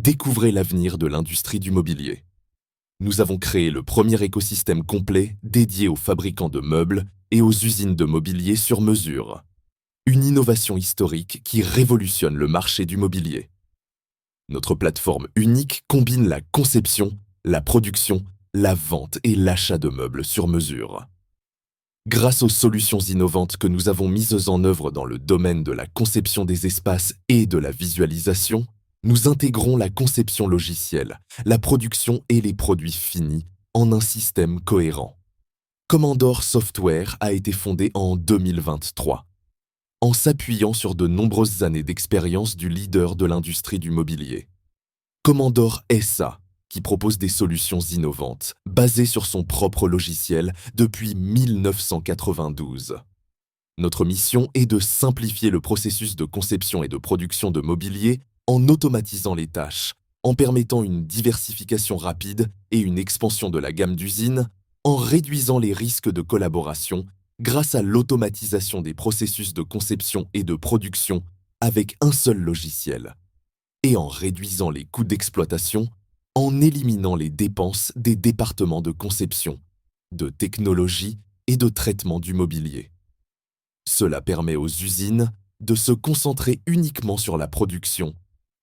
Découvrez l'avenir de l'industrie du mobilier. Nous avons créé le premier écosystème complet dédié aux fabricants de meubles et aux usines de mobilier sur mesure. Une innovation historique qui révolutionne le marché du mobilier. Notre plateforme unique combine la conception, la production, la vente et l'achat de meubles sur mesure. Grâce aux solutions innovantes que nous avons mises en œuvre dans le domaine de la conception des espaces et de la visualisation, nous intégrons la conception logicielle, la production et les produits finis en un système cohérent. Commandore Software a été fondé en 2023, en s'appuyant sur de nombreuses années d'expérience du leader de l'industrie du mobilier. Commandore SA, qui propose des solutions innovantes, basées sur son propre logiciel depuis 1992. Notre mission est de simplifier le processus de conception et de production de mobilier en automatisant les tâches, en permettant une diversification rapide et une expansion de la gamme d'usines, en réduisant les risques de collaboration grâce à l'automatisation des processus de conception et de production avec un seul logiciel, et en réduisant les coûts d'exploitation en éliminant les dépenses des départements de conception, de technologie et de traitement du mobilier. Cela permet aux usines de se concentrer uniquement sur la production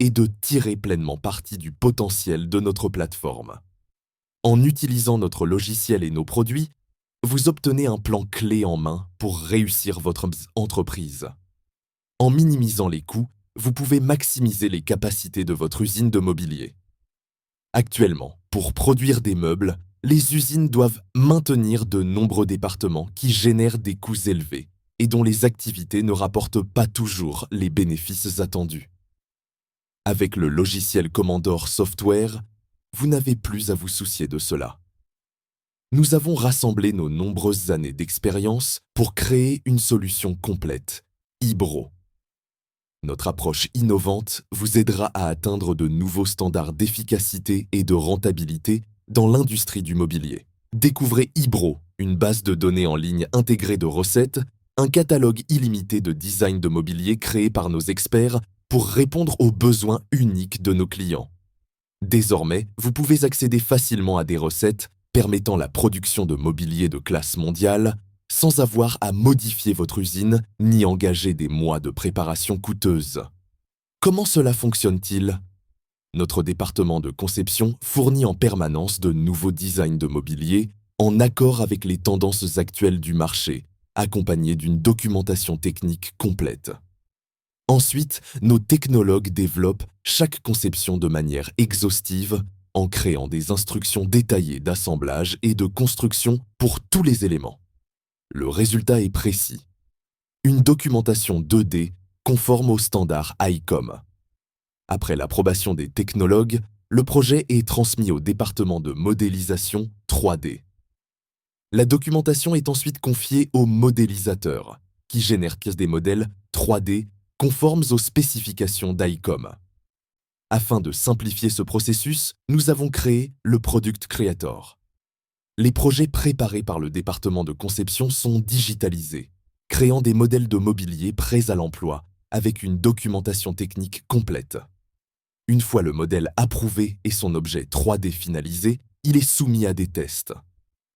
et de tirer pleinement parti du potentiel de notre plateforme. En utilisant notre logiciel et nos produits, vous obtenez un plan clé en main pour réussir votre entreprise. En minimisant les coûts, vous pouvez maximiser les capacités de votre usine de mobilier. Actuellement, pour produire des meubles, les usines doivent maintenir de nombreux départements qui génèrent des coûts élevés et dont les activités ne rapportent pas toujours les bénéfices attendus. Avec le logiciel Commandore Software, vous n'avez plus à vous soucier de cela. Nous avons rassemblé nos nombreuses années d'expérience pour créer une solution complète, Hybro. Notre approche innovante vous aidera à atteindre de nouveaux standards d'efficacité et de rentabilité dans l'industrie du mobilier. Découvrez Hybro, une base de données en ligne intégrée de recettes, un catalogue illimité de design de mobilier créé par nos experts pour répondre aux besoins uniques de nos clients. Désormais, vous pouvez accéder facilement à des recettes permettant la production de mobilier de classe mondiale sans avoir à modifier votre usine ni engager des mois de préparation coûteuse. Comment cela fonctionne-t-il ? Notre département de conception fournit en permanence de nouveaux designs de mobilier en accord avec les tendances actuelles du marché, accompagnés d'une documentation technique complète. Ensuite, nos technologues développent chaque conception de manière exhaustive en créant des instructions détaillées d'assemblage et de construction pour tous les éléments. Le résultat est précis. Une documentation 2D conforme aux standards ICOM. Après l'approbation des technologues, le projet est transmis au département de modélisation 3D. La documentation est ensuite confiée aux modélisateurs, qui génèrent des modèles 3D conformes aux spécifications d'ICOM. Afin de simplifier ce processus, nous avons créé le Product Creator. Les projets préparés par le département de conception sont digitalisés, créant des modèles de mobilier prêts à l'emploi avec une documentation technique complète. Une fois le modèle approuvé et son objet 3D finalisé, il est soumis à des tests.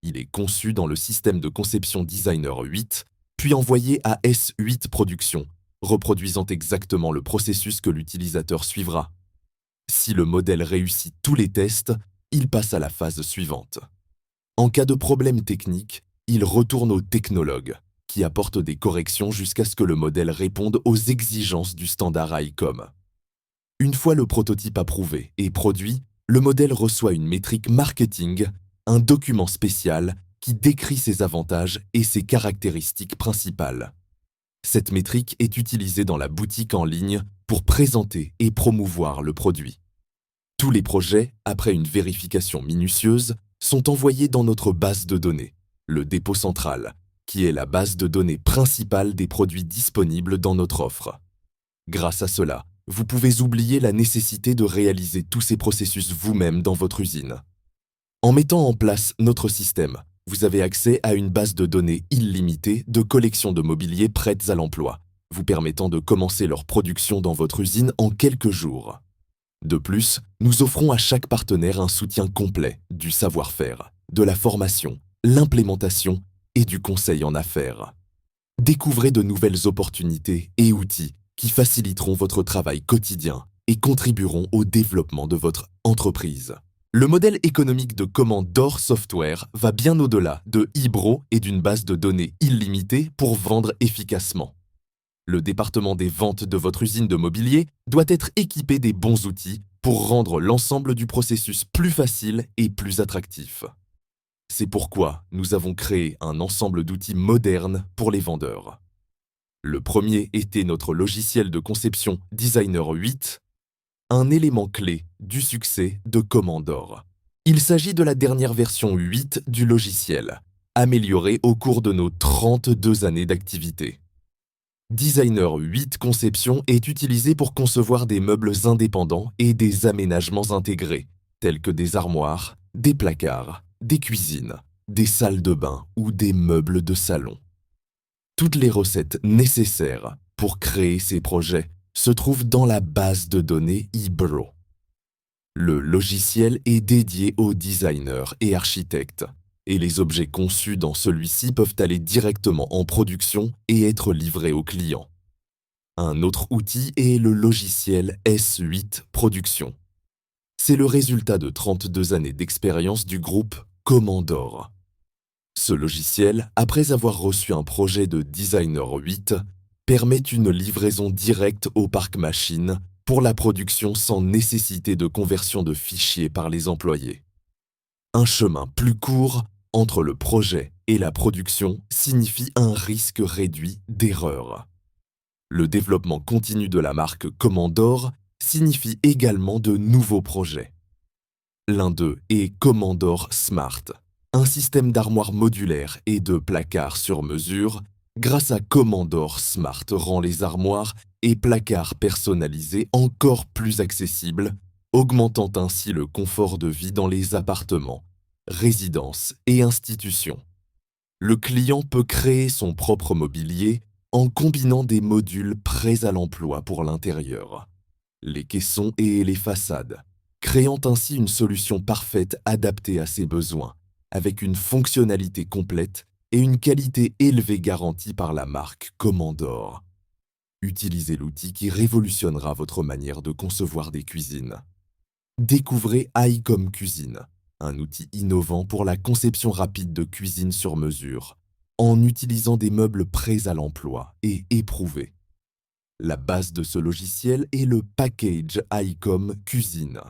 Il est conçu dans le système de conception Designer 8, puis envoyé à S8 Production, reproduisant exactement le processus que l'utilisateur suivra. Si le modèle réussit tous les tests, il passe à la phase suivante. En cas de problème technique, il retourne au technologue, qui apporte des corrections jusqu'à ce que le modèle réponde aux exigences du standard ICOM. Une fois le prototype approuvé et produit, le modèle reçoit une métrique marketing, un document spécial qui décrit ses avantages et ses caractéristiques principales. Cette métrique est utilisée dans la boutique en ligne pour présenter et promouvoir le produit. Tous les projets, après une vérification minutieuse, sont envoyés dans notre base de données, le dépôt central, qui est la base de données principale des produits disponibles dans notre offre. Grâce à cela, vous pouvez oublier la nécessité de réaliser tous ces processus vous-même dans votre usine. En mettant en place notre système, vous avez accès à une base de données illimitée de collections de mobilier prêtes à l'emploi, vous permettant de commencer leur production dans votre usine en quelques jours. De plus, nous offrons à chaque partenaire un soutien complet du savoir-faire, de la formation, l'implémentation et du conseil en affaires. Découvrez de nouvelles opportunités et outils qui faciliteront votre travail quotidien et contribueront au développement de votre entreprise. Le modèle économique de Comandor Software va bien au-delà de Ibro et d'une base de données illimitée pour vendre efficacement. Le département des ventes de votre usine de mobilier doit être équipé des bons outils pour rendre l'ensemble du processus plus facile et plus attractif. C'est pourquoi nous avons créé un ensemble d'outils modernes pour les vendeurs. Le premier était notre logiciel de conception Designer 8, un élément clé du succès de Comandor. Il s'agit de la dernière version 8 du logiciel, améliorée au cours de nos 32 années d'activité. Designer 8 Conception est utilisé pour concevoir des meubles indépendants et des aménagements intégrés, tels que des armoires, des placards, des cuisines, des salles de bain ou des meubles de salon. Toutes les recettes nécessaires pour créer ces projets se trouvent dans la base de données Ibro. Le logiciel est dédié aux designers et architectes, et les objets conçus dans celui-ci peuvent aller directement en production et être livrés aux clients. Un autre outil est le logiciel S8 Production. C'est le résultat de 32 années d'expérience du groupe Comandor. Ce logiciel, après avoir reçu un projet de Designer 8, permet une livraison directe au parc machine pour la production sans nécessité de conversion de fichiers par les employés. Un chemin plus court entre le projet et la production signifie un risque réduit d'erreur. Le développement continu de la marque Comandor signifie également de nouveaux projets. L'un d'eux est Comandor Smart, un système d'armoire modulaire et de placards sur mesure. Grâce à Comandor Smart rend les armoires et placards personnalisés encore plus accessibles, augmentant ainsi le confort de vie dans les appartements, résidences et institutions. Le client peut créer son propre mobilier en combinant des modules prêts à l'emploi pour l'intérieur, les caissons et les façades, créant ainsi une solution parfaite adaptée à ses besoins, avec une fonctionnalité complète et une qualité élevée garantie par la marque Comandor. Utilisez l'outil qui révolutionnera votre manière de concevoir des cuisines. Découvrez iCom Cuisine, un outil innovant pour la conception rapide de cuisine sur mesure, en utilisant des meubles prêts à l'emploi et éprouvés. La base de ce logiciel est le package iCom Cuisine,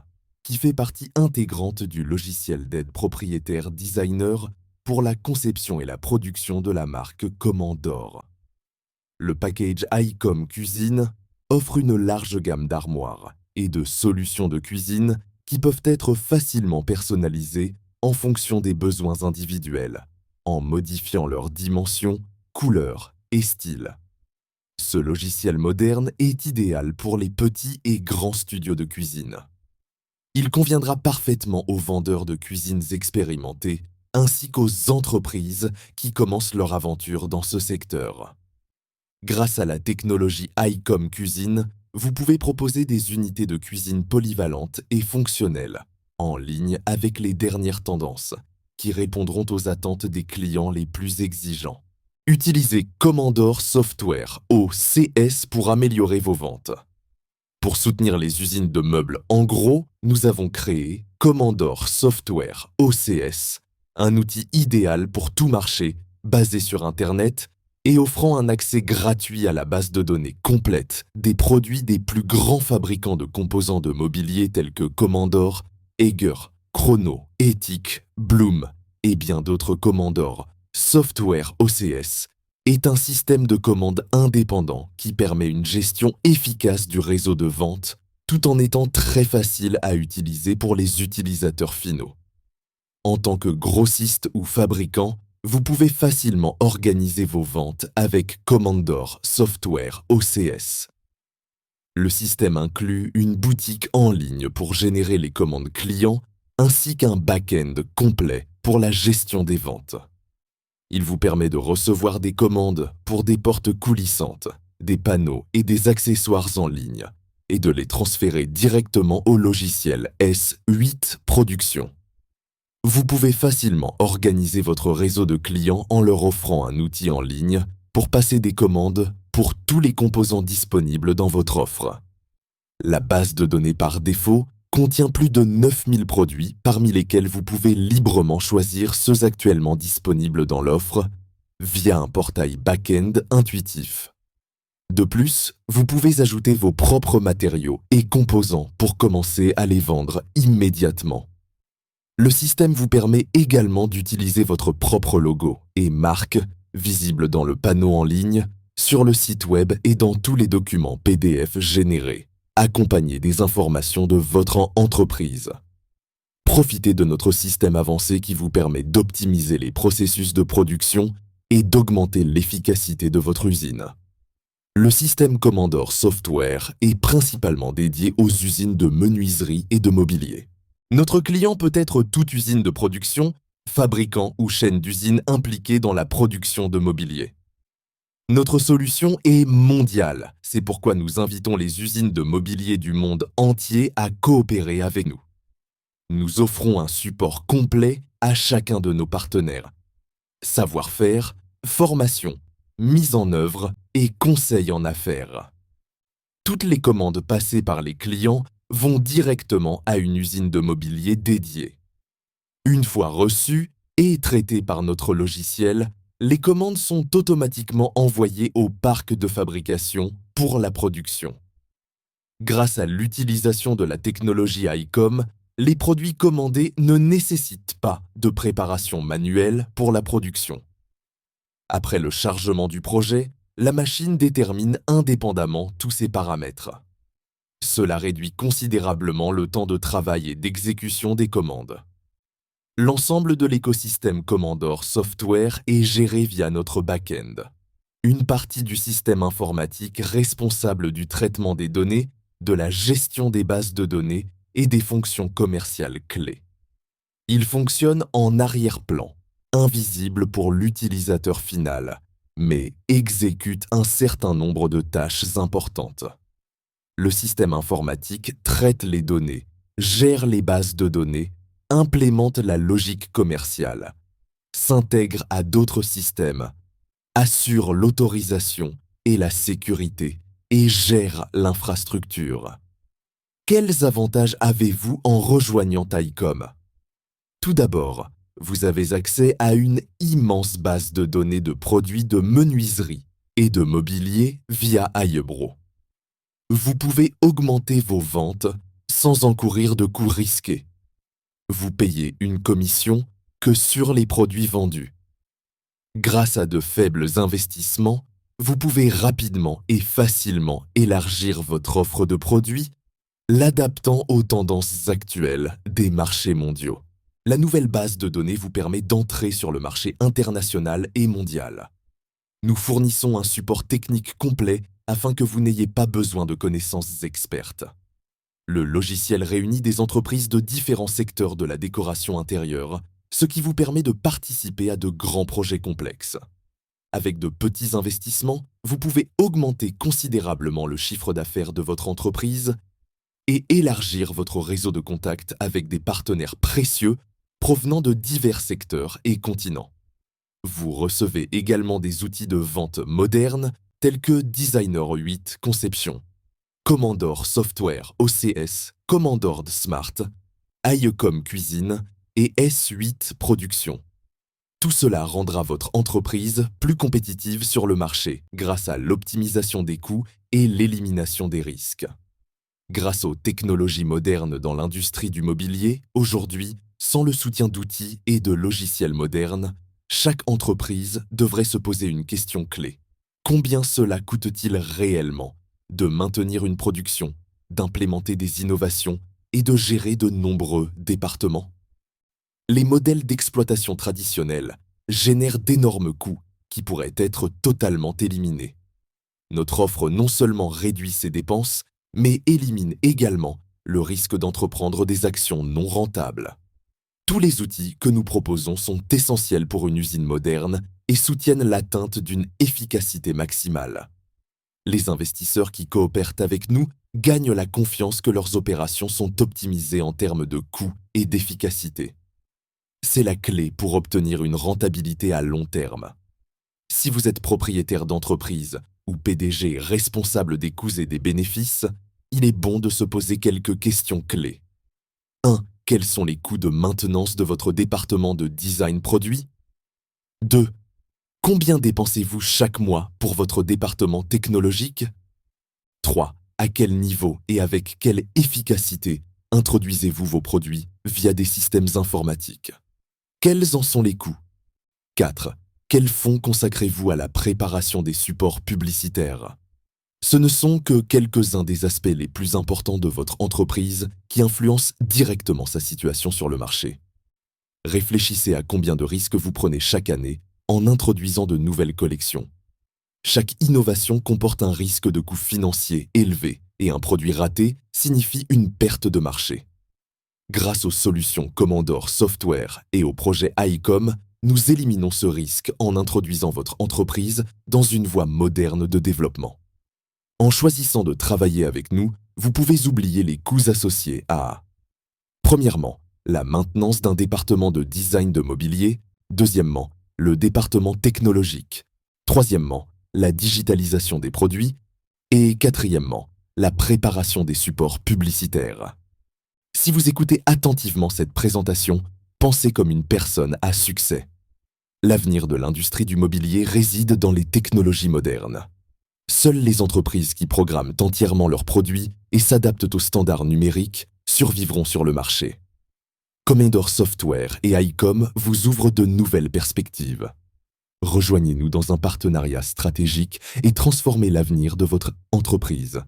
qui fait partie intégrante du logiciel d'aide propriétaire Designer pour la conception et la production de la marque Comandor. Le package iCom Cuisine offre une large gamme d'armoires et de solutions de cuisine qui peuvent être facilement personnalisées en fonction des besoins individuels, en modifiant leurs dimensions, couleurs et styles. Ce logiciel moderne est idéal pour les petits et grands studios de cuisine. Il conviendra parfaitement aux vendeurs de cuisines expérimentés ainsi qu'aux entreprises qui commencent leur aventure dans ce secteur. Grâce à la technologie iCom Cuisine, vous pouvez proposer des unités de cuisine polyvalentes et fonctionnelles, en ligne avec les dernières tendances, qui répondront aux attentes des clients les plus exigeants. Utilisez Comandor Software OCS pour améliorer vos ventes. Pour soutenir les usines de meubles en gros, nous avons créé Comandor Software OCS, un outil idéal pour tout marché, basé sur Internet et offrant un accès gratuit à la base de données complète des produits des plus grands fabricants de composants de mobilier tels que Comandor, Eiger, Chrono, Ethic, Bloom et bien d'autres. Comandor Software OCS est un système de commande indépendant qui permet une gestion efficace du réseau de vente tout en étant très facile à utiliser pour les utilisateurs finaux. En tant que grossiste ou fabricant, vous pouvez facilement organiser vos ventes avec Comandor Software OCS. Le système inclut une boutique en ligne pour générer les commandes clients ainsi qu'un back-end complet pour la gestion des ventes. Il vous permet de recevoir des commandes pour des portes coulissantes, des panneaux et des accessoires en ligne, et de les transférer directement au logiciel S8 Production. Vous pouvez facilement organiser votre réseau de clients en leur offrant un outil en ligne pour passer des commandes pour tous les composants disponibles dans votre offre. La base de données par défaut contient plus de 9000 produits parmi lesquels vous pouvez librement choisir ceux actuellement disponibles dans l'offre via un portail back-end intuitif. De plus, vous pouvez ajouter vos propres matériaux et composants pour commencer à les vendre immédiatement. Le système vous permet également d'utiliser votre propre logo et marque visible dans le panneau en ligne, sur le site web et dans tous les documents PDF générés, accompagnés des informations de votre entreprise. Profitez de notre système avancé qui vous permet d'optimiser les processus de production et d'augmenter l'efficacité de votre usine. Le système Comandor Software est principalement dédié aux usines de menuiserie et de mobilier. Notre client peut être toute usine de production, fabricant ou chaîne d'usines impliquée dans la production de mobilier. Notre solution est mondiale, c'est pourquoi nous invitons les usines de mobilier du monde entier à coopérer avec nous. Nous offrons un support complet à chacun de nos partenaires. Savoir-faire, formation, mise en œuvre et conseils en affaires. Toutes les commandes passées par les clients vont directement à une usine de mobilier dédiée. Une fois reçues et traitées par notre logiciel, les commandes sont automatiquement envoyées au parc de fabrication pour la production. Grâce à l'utilisation de la technologie ICOM, les produits commandés ne nécessitent pas de préparation manuelle pour la production. Après le chargement du projet, la machine détermine indépendamment tous ses paramètres. Cela réduit considérablement le temps de travail et d'exécution des commandes. L'ensemble de l'écosystème Comandor Software est géré via notre back-end. Une partie du système informatique responsable du traitement des données, de la gestion des bases de données et des fonctions commerciales clés. Il fonctionne en arrière-plan, invisible pour l'utilisateur final, mais exécute un certain nombre de tâches importantes. Le système informatique traite les données, gère les bases de données, implémente la logique commerciale, s'intègre à d'autres systèmes, assure l'autorisation et la sécurité et gère l'infrastructure. Quels avantages avez-vous en rejoignant ICOM? Tout d'abord, vous avez accès à une immense base de données de produits de menuiserie et de mobilier via iBro. Vous pouvez augmenter vos ventes sans encourir de coûts risqués. Vous payez une commission que sur les produits vendus. Grâce à de faibles investissements, vous pouvez rapidement et facilement élargir votre offre de produits, l'adaptant aux tendances actuelles des marchés mondiaux. La nouvelle base de données vous permet d'entrer sur le marché international et mondial. Nous fournissons un support technique complet afin que vous n'ayez pas besoin de connaissances expertes. Le logiciel réunit des entreprises de différents secteurs de la décoration intérieure, ce qui vous permet de participer à de grands projets complexes. Avec de petits investissements, vous pouvez augmenter considérablement le chiffre d'affaires de votre entreprise et élargir votre réseau de contacts avec des partenaires précieux provenant de divers secteurs et continents. Vous recevez également des outils de vente modernes tels que Designer 8 Conception, Comandor Software OCS, Comandor Smart, ICOM Cuisine et S8 Production. Tout cela rendra votre entreprise plus compétitive sur le marché grâce à l'optimisation des coûts et l'élimination des risques. Grâce aux technologies modernes dans l'industrie du mobilier, aujourd'hui, sans le soutien d'outils et de logiciels modernes, chaque entreprise devrait se poser une question clé. Combien cela coûte-t-il réellement de maintenir une production, d'implémenter des innovations et de gérer de nombreux départements? Les modèles d'exploitation traditionnels génèrent d'énormes coûts qui pourraient être totalement éliminés. Notre offre non seulement réduit ces dépenses, mais élimine également le risque d'entreprendre des actions non rentables. Tous les outils que nous proposons sont essentiels pour une usine moderne et soutiennent l'atteinte d'une efficacité maximale. Les investisseurs qui coopèrent avec nous gagnent la confiance que leurs opérations sont optimisées en termes de coûts et d'efficacité. C'est la clé pour obtenir une rentabilité à long terme. Si vous êtes propriétaire d'entreprise ou PDG responsable des coûts et des bénéfices, il est bon de se poser quelques questions clés. 1. Quels sont les coûts de maintenance de votre département de design produit? 2. Combien dépensez-vous chaque mois pour votre département technologique? 3. À quel niveau et avec quelle efficacité introduisez-vous vos produits via des systèmes informatiques? Quels en sont les coûts? 4. Quels fonds consacrez-vous à la préparation des supports publicitaires? Ce ne sont que quelques-uns des aspects les plus importants de votre entreprise qui influencent directement sa situation sur le marché. Réfléchissez à combien de risques vous prenez chaque année en introduisant de nouvelles collections. Chaque innovation comporte un risque de coût financier élevé et un produit raté signifie une perte de marché. Grâce aux solutions Commandor Software et au projet ICOM, nous éliminons ce risque en introduisant votre entreprise dans une voie moderne de développement. En choisissant de travailler avec nous, vous pouvez oublier les coûts associés à, premièrement, la maintenance d'un département de design de mobilier, deuxièmement, le département technologique, troisièmement, la digitalisation des produits et quatrièmement, la préparation des supports publicitaires. Si vous écoutez attentivement cette présentation, pensez comme une personne à succès. L'avenir de l'industrie du mobilier réside dans les technologies modernes. Seules les entreprises qui programment entièrement leurs produits et s'adaptent aux standards numériques survivront sur le marché. Commandor Software et ICOM vous ouvrent de nouvelles perspectives. Rejoignez-nous dans un partenariat stratégique et transformez l'avenir de votre entreprise.